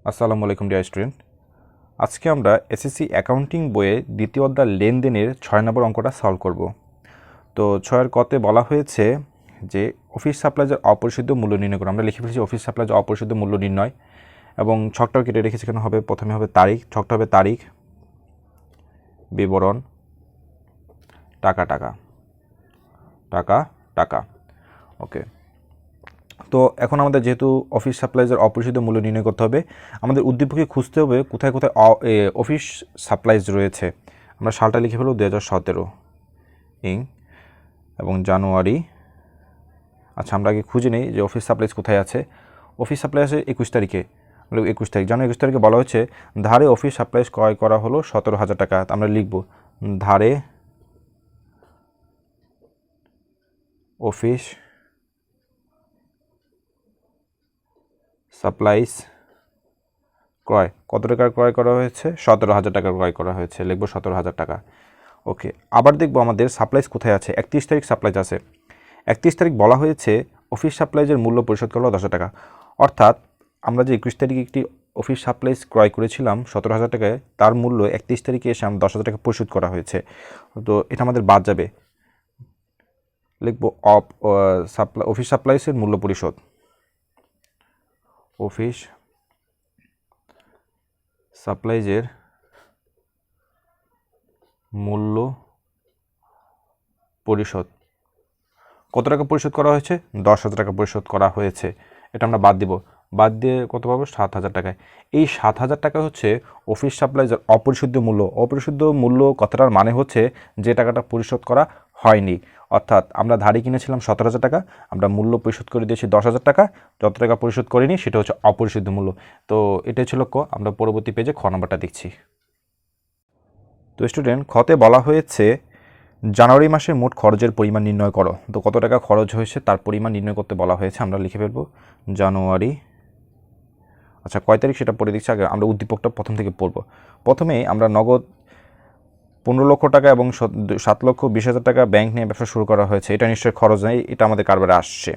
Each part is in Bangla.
আসসালামু আলাইকুম ডিয়ার স্টুডেন্ট। আজকে আমরা এসএসসি অ্যাকাউন্টিং বইয়ে দ্বিতীয় অধ্যায় লেনদেনের 6 নম্বর অঙ্কটা সলভ করব। তো 6-এর কতে বলা হয়েছে যে অফিস সাপ্লাইজের অপরিশোধিত মূল্য নির্ণয় করো। আমরা লিখে ফেলেছি অফিস সাপ্লাইজের অপরিশোধিত মূল্য নির্ণয় এবং ছকটাও কেটে রেখেছি। কেন হবে প্রথমে হবে তারিখ, ছকটা হবে তারিখ, বিবরণ, টাকা টাকা টাকা টাকা। ওকে, তো এখন আমাদের যেহেতু অফিস সাপ্লাইজের অপরিশোধিত মূল্য নির্ণয় করতে হবে, আমাদের উদ্দীপকে খুঁজতে হবে কোথায় কোথায় অফিস সাপ্লাইজ রয়েছে। আমরা সালটা লিখে ফেলব 2017 ইং এবং জানুয়ারি। আচ্ছা, আমরা আগে খুঁজে নিই যে অফিস সাপ্লাইজ কোথায় আছে। অফিস সাপ্লাই আছে 21 তারিখে, 21 তারিখ জানুয়ারি 21 তারিখে বলা হচ্ছে ধারে অফিস সাপ্লাইজ ক্রয় করা হলো 17,000 টাকা। আমরা লিখব ধারে অফিস সাপ্লাইজ ক্রয় কত টাকার ক্রয় করা হয়েছে? 17,000 টাকার ক্রয় করা হয়েছে, লিখব 17,000 টাকা। ওকে, আবার দেখব আমাদের সাপ্লাইজ কোথায় আছে। 31 তারিখ সাপ্লাইজ আছে। 31 তারিখ বলা হয়েছে অফিস সাপ্লাইজের মূল্য পরিশোধ করলো 10,000 টাকা। অর্থাৎ আমরা যে 21 তারিখে একটি অফিস সাপ্লাইজ ক্রয় করেছিলাম 17,000 টাকায়, তার মূল্য 31 তারিখে এসে 10,000 টাকা পরিশোধ করা হয়েছে। তো এটা আমাদের বাদ যাবে, লিখব অফিস সাপ্লাইজের মূল্য পরিশোধ। অফিস সাপ্লাইজের মূল্য পরিশোধ কত টাকা পরিশোধ করা হয়েছে? 10,000 টাকা পরিশোধ করা হয়েছে। এটা আমরা বাদ দিব, বাদ দিয়ে কত পাবো? 7,000 টাকায়। এই 7,000 টাকা হচ্ছে অফিস সাপ্লাইজের অপরিশোধিত মূল্য। অপরিশোধিত মূল্য কথাটার মানে হচ্ছে যে টাকাটা পরিশোধ করা হয়নি। অর্থাৎ আমরা ধারে কিনেছিলাম 17,000 টাকা, আমরা মূল্য পরিশোধ করে দিয়েছি 10,000 টাকা, যত টাকা পরিশোধ করিনি সেটা হচ্ছে অপরিশোধিত মূল্য। তো এটাই ছিল ক। আমরা পরবর্তী পেজে খ নম্বরটা দেখছি। তো স্টুডেন্ট, খতে বলা হয়েছে জানুয়ারি মাসের মোট খরচের পরিমাণ নির্ণয় করো। তো কত টাকা খরচ হয়েছে তার পরিমাণ নির্ণয় করতে বলা হয়েছে। আমরা লিখে ফেলবো জানুয়ারি। আচ্ছা, কয় তারিখ সেটা পড়ে দিচ্ছি, আগে আমরা উদ্দীপকটা প্রথম থেকে পড়ব। প্রথমেই আমরা নগদ 15 লক্ষ টাকা এবং 7,20,000 টাকা ব্যাংক নিয়ে ব্যবসা শুরু করা হয়েছে। এটা নিশ্চয়ই খরচ নেই, এটা আমাদের কারবারে আসছে।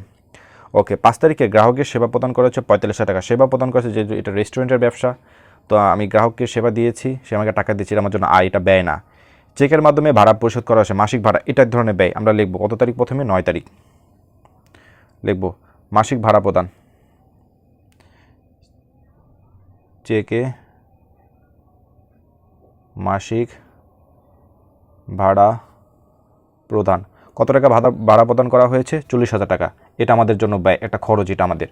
ওকে, 5 তারিখে গ্রাহকের সেবা প্রদান করা হচ্ছে 45,000 টাকা। সেবা প্রদান করেছে যেহেতু এটা রেস্টুরেন্টের ব্যবসা, তো আমি গ্রাহককে সেবা দিয়েছি, সে আমাকে টাকা দিয়েছে, এটা আমার জন্য আয়, এটা ব্যয় না। চেকের মাধ্যমে ভাড়া পরিশোধ করা হয়েছে, মাসিক ভাড়া, এটা এক ধরনের ব্যয়। আমরা লিখব কত তারিখ? প্রথমে 9 তারিখ লিখব মাসিক ভাড়া প্রদান। চেকে মাসিক ভাড়া প্রদান কত টাকা ভাড়া প্রদান করা হয়েছে? 40,000 টাকা। এটা আমাদের জন্য ব্যয়, একটা খরচ এটা আমাদের,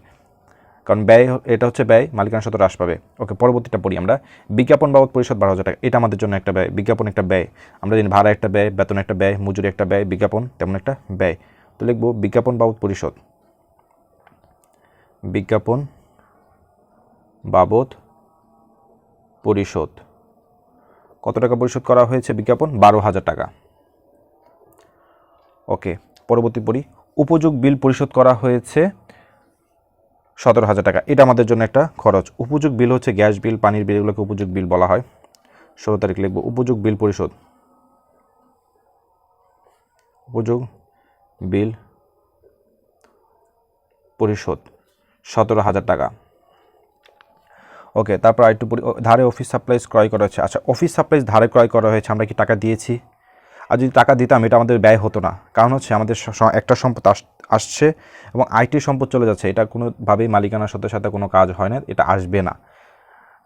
কারণ ব্যয়, এটা হচ্ছে ব্যয়, মালিকানা সত্ত্ব হ্রাস পাবে। ওকে, পরবর্তীটা পড়ি আমরা। বিজ্ঞাপন বাবদ পরিশোধ 12,000 টাকা, এটা আমাদের জন্য একটা ব্যয়। বিজ্ঞাপন একটা ব্যয়, আমরা জানি ভাড়া একটা ব্যয়, বেতন একটা ব্যয়, মজুরি একটা ব্যয়, বিজ্ঞাপন তেমন একটা ব্যয়। তো লিখব বিজ্ঞাপন বাবদ পরিশোধ। বিজ্ঞাপন বাবদ পরিশোধ কত টাকা পরিশোধ করা হয়েছে? বিজ্ঞাপন 12,000 টাকা। ওকে, পরবর্তী পড়ি। উপযোগ বিল পরিশোধ করা হয়েছে 17,000 টাকা। এটা আমাদের জন্য একটা খরচ। উপযোগ বিল হচ্ছে গ্যাস বিল, পানির বিল, এগুলোকে উপযোগ বিল বলা হয়। 16 তারিখ লিখব উপযোগ বিল পরিশোধ। উপযোগ বিল পরিশোধ 17,000 টাকা। ওকে, তারপর আরেকটু ধারে অফিস সাপ্লাইজ ক্রয় করা হয়েছে। আচ্ছা, অফিস সাপ্লাইজ ধারে ক্রয় করা হয়েছে, আমরা কি টাকা দিয়েছি? আর যদি টাকা দিতাম এটা আমাদের ব্যয় হতো না, কারণ হচ্ছে আমাদের একটা সম্পদ আসছে এবং আইটি সম্পদ চলে যাচ্ছে, এটা কোনোভাবেই মালিকানার সাথে সাথে কোনো কাজ হয় না, এটা আসবে না।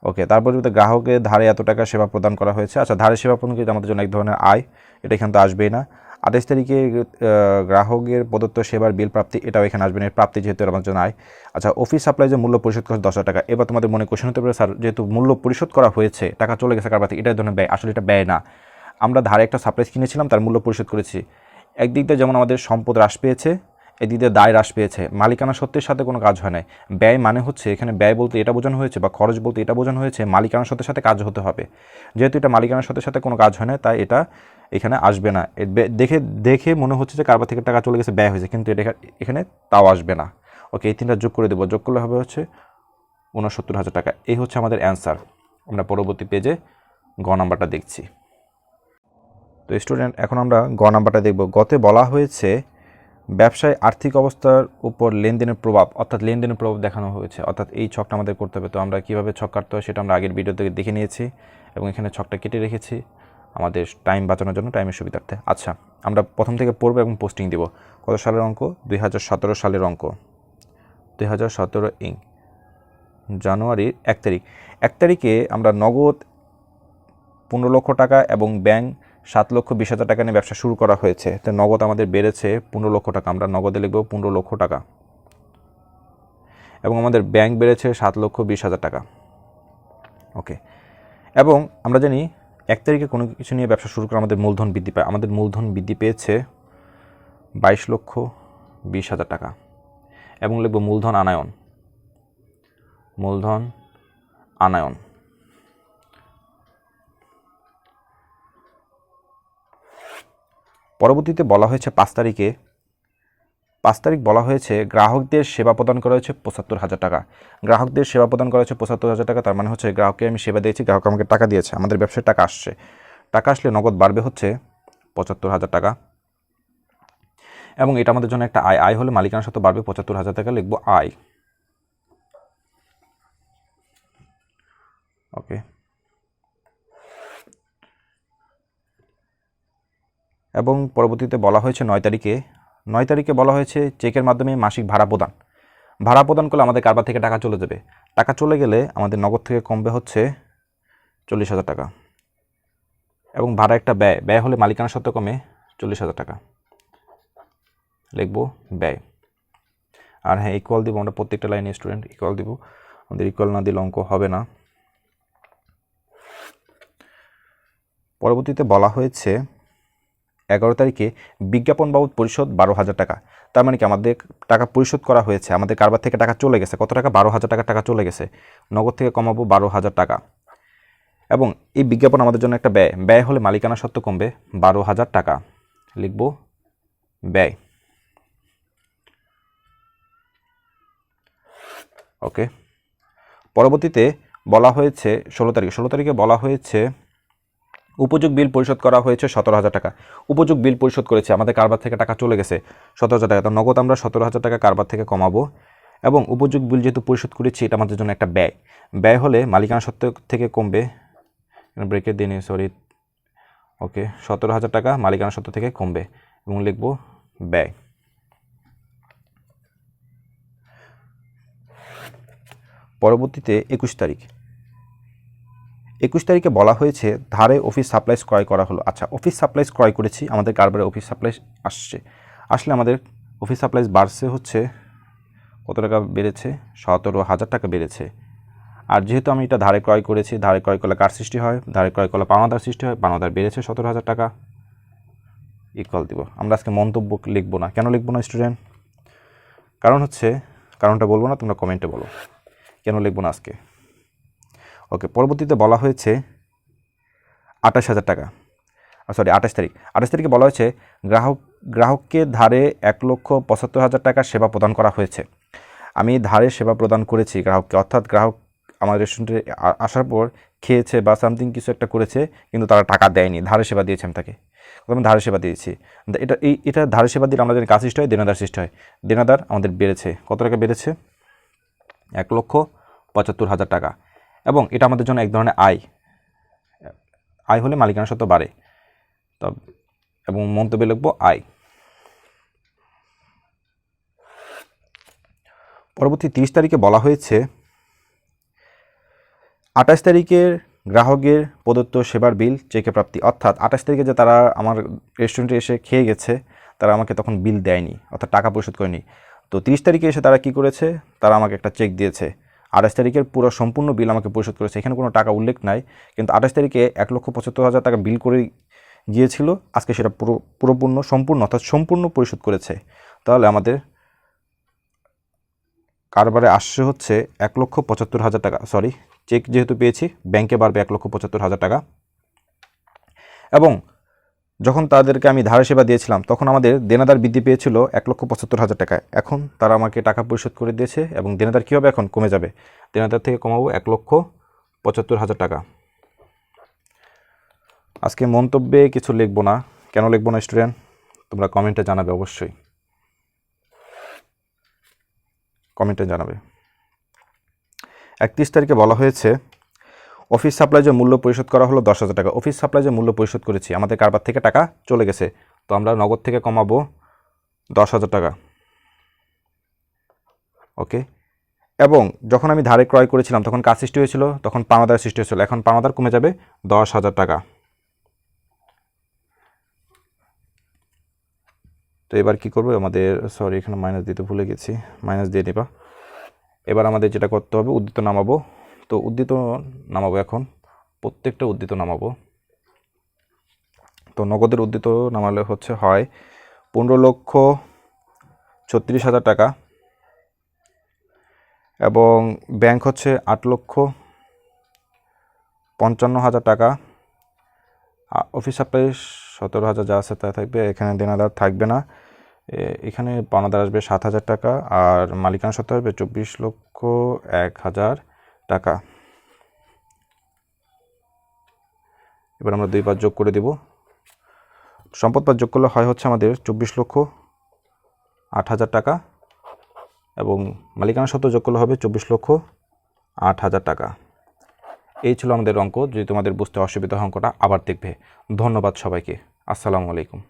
ওকে, তারপর যদি গ্রাহকের ধারে এত টাকা সেবা প্রদান করা হয়েছে। আচ্ছা, ধারে সেবা প্রদান কিন্তু আমাদের জন্য এক ধরনের আয়, এটা এখানে তো আসবেই না। 28 তারিখে গ্রাহকের প্রদত্ত সেবার বিল প্রাপ্তি, এটাও এখানে আসবে না, প্রাপ্তি যেহেতু আমার জন্য আয়। আচ্ছা, অফিস সাপ্লাইজের মূল্য পরিশোধ করা 10,000 টাকা। এবার তোমাদের মনে কোশ্চেন হতে পারে, স্যার যেহেতু মূল্য পরিশোধ করা হয়েছে, টাকা চলে গেছে কারবার থেকে, এটার জন্য ব্যয়। আসলে এটা ব্যয় না, আমরা ধারে একটা সাপ্লাইজ কিনেছিলাম, তার মূল্য পরিশোধ করেছি। একদিক দিয়ে যেমন আমাদের সম্পদ হ্রাস পেয়েছে, এদিক দিয়ে দায় হ্রাস পেয়েছে, মালিকানা সত্ত্বের সাথে কোনো কাজ হয় না। ব্যয় মানে হচ্ছে এখানে ব্যয় বলতে এটা বোঝানো হয়েছে, বা খরচ বলতে এটা বোঝানো হয়েছে মালিকানার সত্ত্বের সাথে কাজ হতে হবে। যেহেতু এটা মালিকানার সত্ত্বের সাথে কোনো কাজ হয় না, তাই এটা এখানে আসবে না। দেখে দেখে মনে হচ্ছে যে কারবার থেকে টাকা চলে গেছে, ব্যয় হয়েছে, কিন্তু এটা এখানে তাও আসবে না। ওকে, এই তিনটা যোগ করে দেবো, যোগ করলে হবে হচ্ছে 69,000 টাকা। এই হচ্ছে আমাদের অ্যান্সার। আমরা পরবর্তী পেজে গ নাম্বারটা দেখছি। তো স্টুডেন্ট, এখন আমরা গ নাম্বারটা দেখব। গতে বলা হয়েছে ব্যবসায় আর্থিক অবস্থার উপর লেনদেনের প্রভাব, অর্থাৎ লেনদেনের প্রভাব দেখানো হয়েছে। অর্থাৎ এই ছকটা আমাদের করতে হবে। তো আমরা কীভাবে ছক কাটতে হয় সেটা আমরা আগের ভিডিওতে দেখে নিয়েছি এবং এখানে ছকটা কেটে রেখেছি আমাদের টাইম বাঁচানোর জন্য, টাইমের সুবিধার্থে। আচ্ছা, আমরা প্রথম থেকে পড়বো এবং পোস্টিং দিব। কত সালের অঙ্ক? 2017 সালের অঙ্ক। 2017 জানুয়ারির 1 তারিখ। 1 তারিখে আমরা নগদ 15 লক্ষ টাকা এবং ব্যাংক 7,20,000 টাকা নিয়ে ব্যবসা শুরু করা হয়েছে। তো নগদ আমাদের বেড়েছে 15 লক্ষ টাকা। আমরা নগদে লিখব 15 লক্ষ টাকা এবং আমাদের ব্যাংক বেড়েছে 7,20,000 টাকা। ওকে, এবং আমরা জানি 1 তারিখে কোনো কিছু নিয়ে ব্যবসা শুরু করে আমাদের মূলধন বৃদ্ধি পায়। আমাদের মূলধন বৃদ্ধি পেয়েছে 22,20,000 টাকা এবং লিখব মূলধন আনায়ন। মূলধন আনায়ন। পরবর্তীতে বলা হয়েছে 5 তারিখ বলা হয়েছে গ্রাহকদের সেবা প্রদান করা হয়েছে 75,000 টাকা। গ্রাহকদের সেবা প্রদান করা হয়েছে 75,000 টাকা। তার মানে হচ্ছে গ্রাহককে আমি সেবা দিয়েছি, গ্রাহক আমাকে টাকা দিয়েছে, আমাদের ব্যবসায় টাকা আসছে। টাকা আসলে নগদ বাড়বে হচ্ছে 75,000 টাকা এবং এটা আমাদের জন্য একটা আয়। আয় হলে মালিকানার সাথে বাড়বে 75,000 টাকা, লিখব আয়। ওকে, এবং পরবর্তীতে বলা হয়েছে 9 তারিখে বলা হয়েছে চেকের মাধ্যমে মাসিক ভাড়া প্রদান করলে আমাদের কারবার থেকে টাকা চলে যাবে। টাকা চলে গেলে আমাদের নগদ থেকে কমবে হচ্ছে 40,000 টাকা এবং ভাড়া একটা ব্যয় হলে মালিকানার সত্ত্বে কমে 40,000 টাকা, লিখব ব্যয়। আর হ্যাঁ, ইকুয়াল দিব আমরা প্রত্যেকটা লাইনে, স্টুডেন্ট ইকুয়াল দিব, আমাদের ইকুয়াল না দিলে অঙ্ক হবে না। পরবর্তীতে বলা হয়েছে 11 তারিখে বিজ্ঞাপন বাবদ পরিশোধ 12,000 টাকা। তার মানে কি আমাদের টাকা পরিশোধ করা হয়েছে, আমাদের কারবার থেকে টাকা চলে গেছে। কত টাকা? 12,000 টাকা চলে গেছে। নগদ থেকে কমাবো 12,000 টাকা এবং এই বিজ্ঞাপন আমাদের জন্য একটা ব্যয় হলে মালিকানা সত্ত্বে কমবে 12,000 টাকা, লিখব ব্যয়। ওকে, পরবর্তীতে বলা হয়েছে 16 তারিখে বলা হয়েছে উপযোগ বিল পরিশোধ করা হয়েছে 17,000 টাকা। উপযোগ বিল পরিশোধ করেছে, আমাদের কারবার থেকে টাকা চলে গেছে 17,000 টাকা। তো নগদ আমরা 17,000 টাকা কারবার থেকে কমাবো এবং উপযোগ বিল যেহেতু পরিশোধ করেছি এটা আমাদের জন্য একটা ব্যয় হলে মালিকানা সত্ত্ব থেকে কমবে, ব্রেকের দিনে সরি, ওকে, 17,000 টাকা মালিকানা সত্ত্ব থেকে কমবে এবং লিখব ব্যয়। পরবর্তীতে 21 তারিখে বলা হয়েছে ধারে অফিস সাপ্লাইজ ক্রয় করা হলো। আচ্ছা, অফিস সাপ্লাইজ ক্রয় করেছি, আমাদের কারবারে অফিস সাপ্লাইজ আসলে আমাদের অফিস সাপ্লাইজ বাড়ছে হচ্ছে কত টাকা বেড়েছে? 17,000 টাকা বেড়েছে। আর যেহেতু আমি এটা ধারে ক্রয় করেছি, ধারে ক্রয় করলে কার সৃষ্টি হয়? ধারে ক্রয় করলে পাওনাদার সৃষ্টি হয়, পাওনাদার বেড়েছে 17,000 টাকা, ইকুয়াল দিব। আমরা আজকে মন্তব্য লিখব না। কেন লিখব না স্টুডেন্ট? কারণটা বলবো না, তোমরা কমেন্টে বলো কেন লিখব না আজকে। ওকে, পরবর্তীতে বলা হয়েছে 28,000 টাকা, সরি 28 তারিখে বলা হয়েছে গ্রাহককে ধারে 1,75,000 টাকা সেবা প্রদান করা হয়েছে। আমি ধারে সেবা প্রদান করেছি গ্রাহককে, অর্থাৎ গ্রাহক আমার রেস্টুরেন্টে আসার পর খেয়েছে বা সামথিং কিছু একটা করেছে, কিন্তু তারা টাকা দেয়নি, ধারে সেবা দিয়েছে আমি তাকে, আমি ধারে সেবা দিয়েছি। এটা ধারে সেবা দিলে আমাদের কাজ সৃষ্টি হয়, দেনাদার সৃষ্টি হয়। দেনাদার আমাদের বেড়েছে, কত টাকা বেড়েছে? 1,75,000 টাকা এবং এটা আমাদের জন্য এক ধরনের আয় হলে মালিকানা সত্ত্ব বাড়ে, এবং মন্তব্যে লিখব আয়। পরবর্তী 30 তারিখে বলা হয়েছে 28 তারিখের গ্রাহকের প্রদত্ত সেবার বিল চেকে প্রাপ্তি, অর্থাৎ 28 তারিখে যে তারা আমার রেস্টুরেন্টে এসে খেয়ে গেছে, তারা আমাকে তখন বিল দেয়নি, অর্থাৎ টাকা পরিশোধ করেনি। তো 30 তারিখে এসে তারা কি করেছে? তারা আমাকে একটা চেক দিয়েছে, 28 তারিখের পুরো সম্পূর্ণ বিল আমাকে পরিশোধ করেছে। এখানে কোনো টাকা উল্লেখ নাই, কিন্তু 28 তারিখে 1,75,000 টাকা বিল করে গিয়েছিল, আজকে সেটা সম্পূর্ণ অর্থাৎ সম্পূর্ণ পরিশোধ করেছে। তাহলে আমাদের কারবারে আসছে হচ্ছে 1,75,000 টাকা, সরি, চেক যেহেতু পেয়েছি ব্যাংকে বাড়বে 1,75,000 টাকা। এবং যখন তাদেরকে আমি ধারে সেবা দিয়েছিলাম তখন আমাদের দেনাদার বৃদ্ধি পেয়েছিল 1,75,000 টাকায়। এখন তারা আমাকে টাকা পরিশোধ করে দিয়েছে এবং দেনাদার কী হবে? এখন কমে যাবে, দেনাদার থেকে কমাবো 1,75,000 টাকা। আজকে মন্তব্যে কিছু লিখবো না। কেন লিখবো না স্টুডেন্ট? তোমরা কমেন্টে জানাবে অবশ্যই। কমেন্টে জানাবে। 31 তারিখে বলা হয়েছে অফিস সাপ্লাইজের মূল্য পরিশোধ করা হলো 10,000 টাকা। অফিস সাপ্লাইজের মূল্য পরিশোধ করেছি, আমাদের কারবার থেকে টাকা চলে গেছে, তো আমরা নগদ থেকে কমাবো 10,000 টাকা। ওকে, এবং যখন আমি ধারে ক্রয় করেছিলাম তখন কাজ সৃষ্টি হয়েছিল, তখন পাওনাদার সৃষ্টি হয়েছিল, এখন পাওনাদার কমে যাবে 10,000 টাকা। তো এবার কি করবো আমাদের, সরি এখানে মাইনাস দিতে ভুলে গেছি, মাইনাস দিয়ে নিবা। এবার আমাদের যেটা করতে হবে উদ্ধৃত নামাবো। তো উদ্ধৃত নামাবো, এখন প্রত্যেকটা উদ্ধৃত নামাবো। তো নগদের উদ্ধৃত নামালে হচ্ছে হয় 15,36,000 টাকা, এবং ব্যাংক হচ্ছে 8,55,000 টাকা। অফিস সাপ্লাই 17,000 যা আছে তা থাকবে, এখানে দেনাদার থাকবে না, এখানে পাওনাদার আসবে 7,000 টাকা, আর মালিকানা সত্ত্ব আসবে 24,01,000 টাকা। এবার আমরা 2 বার যোগ করে দেব। সম্পদ পাত যোগ করলে হয় হচ্ছে আমাদের 24,08,000 টাকা, এবং মালিকানা সত্ত্ব যোগ করলে হবে 24,08,000 টাকা। এই ছিল আমাদের অঙ্ক। যদি তোমাদের বুঝতে অসুবিধা হয় অঙ্কটা আবার দেখবে। ধন্যবাদ সবাইকে। আসসালামু আলাইকুম।